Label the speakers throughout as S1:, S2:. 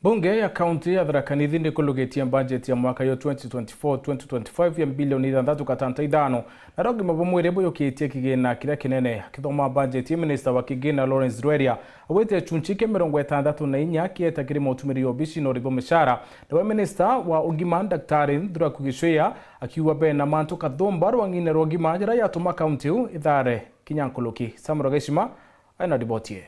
S1: Bunge ya kaunti ya Tharaka Nithi ndikulugitie budget ya mwaka yo 2024-2025 ya bilioni 6.5 na rogima bamwire buyukitie kigina kiria kinene kithoma budget ya minister wa kigina Lawrence Rweria awete chunchike 64 kieta kiri mutumiri obici no ribo mishara na minister wa ugima Daktari Nduraku Gicua akiwa bena mantu kathomba rwangine rogima jira yatuma kaunti ithare kinyankuluki Samro Geshima aina ribotie.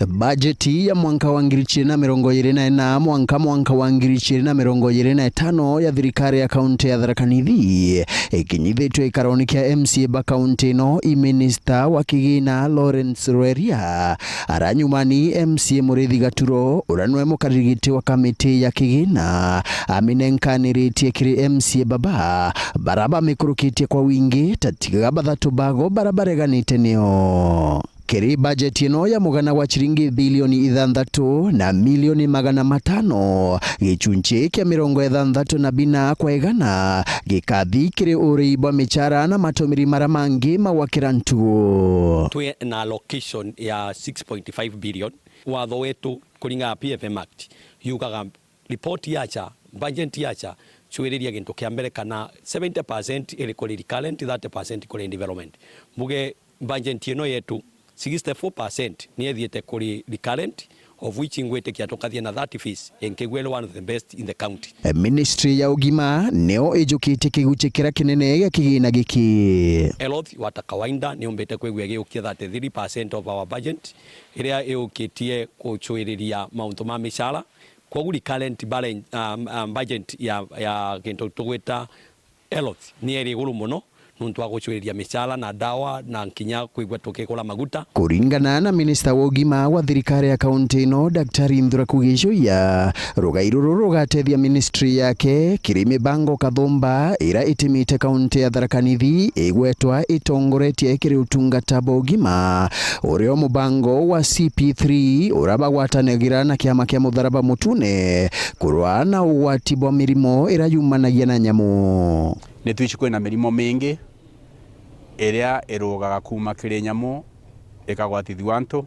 S2: Bajeti ya mwaka wa 2024 mwaka wa 2025 ya thirikari ya kaunti ya Tharaka Nithi ikinyithitwe ikaroni kia MCA ba kaunti no minister wa kigina Lawrence Rweria aranyumani MCA Murithi Gaturo uranwe mukarigiti wa kamiti ya kigina aminenkaniritie kiri MCA baba baraba mikurukitie kwa wingi tatiga bathatu bago barabareganite nio. Kiri budget ino ya mugana wa chiringi bilioni 6 na milioni 500 gichunche kia 64 kwa igana gikathi kiri uriibwa michara na matomiri maramangi mawakirantu.
S3: Twe na allocation ya 6.5 billion watho wetu kuringa PFM Act yukaga report yacha budget yacha chwiriria gintu kia mbere kana 70% ili kuri recurrent 30% kuri development muge budget ino yetu 64% ni ethiete kuri recurrent of which ingwete kiatokathia na 30 fees enkegwelo one of the best in the county.
S2: Ministry ya ugima neo ejukite kiguche kira kinene ya kigina giki
S3: Health watakawainda ni umbete kwegwe geukia 33% of our budget iria eukitie kuchwiriria mauntu ma mishara kwa guri current balance budget ya kintu tugweta health ni eri guru muno nuntu wa guchwiriria mishara na dawa na nkinya kuigwa tukikula maguta.
S2: Kuringana na minister wa ugima wa thirikari ya kaunti no Daktari Nduraku Gicua rugairuru rugatethia ministry yake kiri mibango kathomba ira itimite kaunti ya Tharaka Nithi igwetwa itongoretie kiri utungata bwa ugima urio mubango wa CP3 urabagwatanagira na kiama kia mutharaba mutune kurwa na ugwati bwa mirimo ira yumanagia na nyamu.
S4: Nitwici kwina mirimo mingi iria irugaga kuma kiri nyamu ikagwatithia antu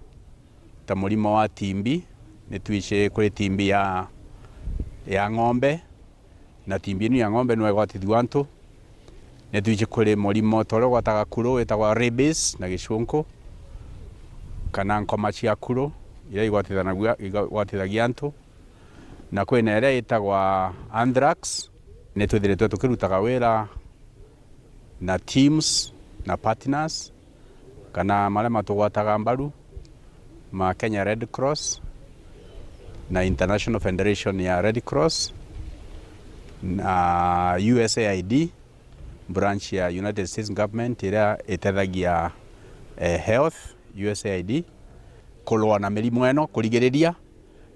S4: ta murimo wa timbi. Nitwici kuri timbi ya ng'ombe na timbi ino ya ng'ombe no igwatithia antu. Nitwici kuri murimo tore gwataga kuro wetagwa rabies na gicunku kana nkoma cia kuro iria igwatithagia antu na kwina iria itagwa anthrax. Nitwithiritwe tukirutaga wira na teams na partners kana maria matugwataga mbaru ma Kenya Red Cross na International Federation ya Red Cross na USAID branch ya United States Government iria itethagia health USAID kulwa na mirimo eno kurigiriria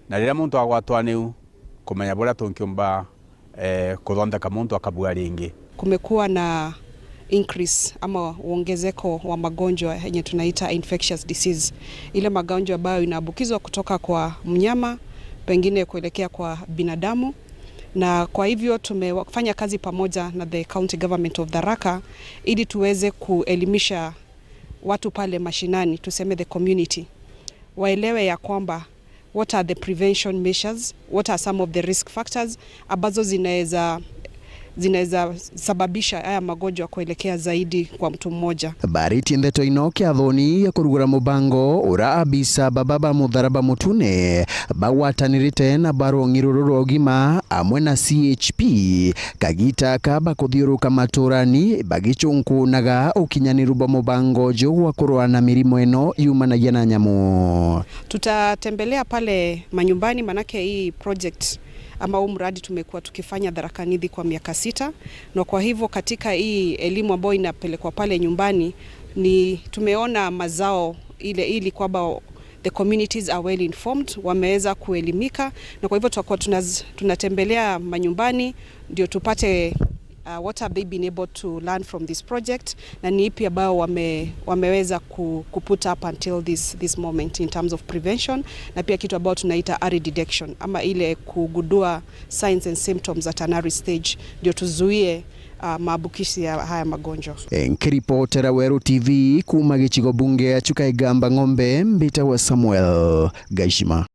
S4: na riria muntu agwatwa niu kumenya buria tunkiumba kuthondeka muntu akabua ringi.
S5: Kumekuwa na increase ama uongezeko wa magonjwa yenye tunaita infectious disease, ile magonjwa ambayo inaambukizwa kutoka kwa mnyama pengine kuelekea kwa binadamu, na kwa hivyo tumefanya kazi pamoja na the county government of Tharaka ili tuweze kuelimisha watu pale mashinani, tuseme the community, waelewe ya kwamba what are the prevention measures, what are some of the risk factors ambazo zinaweza sababisha haya magonjwa kuelekea zaidi kwa mtu mmoja.
S2: Bariti ndeto ino kia thoni ya kurugura mubango ura abisa bababa mutharaba mutune bagwatanirite na barongiruru rogima amwe na CHP kagita kaba kuthiuruka maturani bagichunkunaga ukinyaniru bwa mubango jo wa kurwa na mirimo eno yumanagia na nyamu.
S5: Tutatembelea pale manyumbani, manake hii project ama mradi tumekuwa tukifanya Tharaka Nithi kwa miaka 6, na kwa hivyo katika hii elimu ambayo inapelekwa pale nyumbani ni tumeona mazao ile ili kwamba the communities are well informed, wameweza kuelimika, na kwa hivyo tutakuwa tunatembelea manyumbani ndio tupate what have they been able to learn from this project na ni ipi ambao wameweza kuput up until this moment in terms of prevention, na pia kitu ambao tunaita early detection ama ile kugundua signs and symptoms at an early stage ndio tuzuie maambukizi ya haya magonjwa.
S2: Nkiripotera Weru TV kuma gĩcigo bunge ya Chuka Igamba Ng'ombe, mbita wa Samuel Gaishima.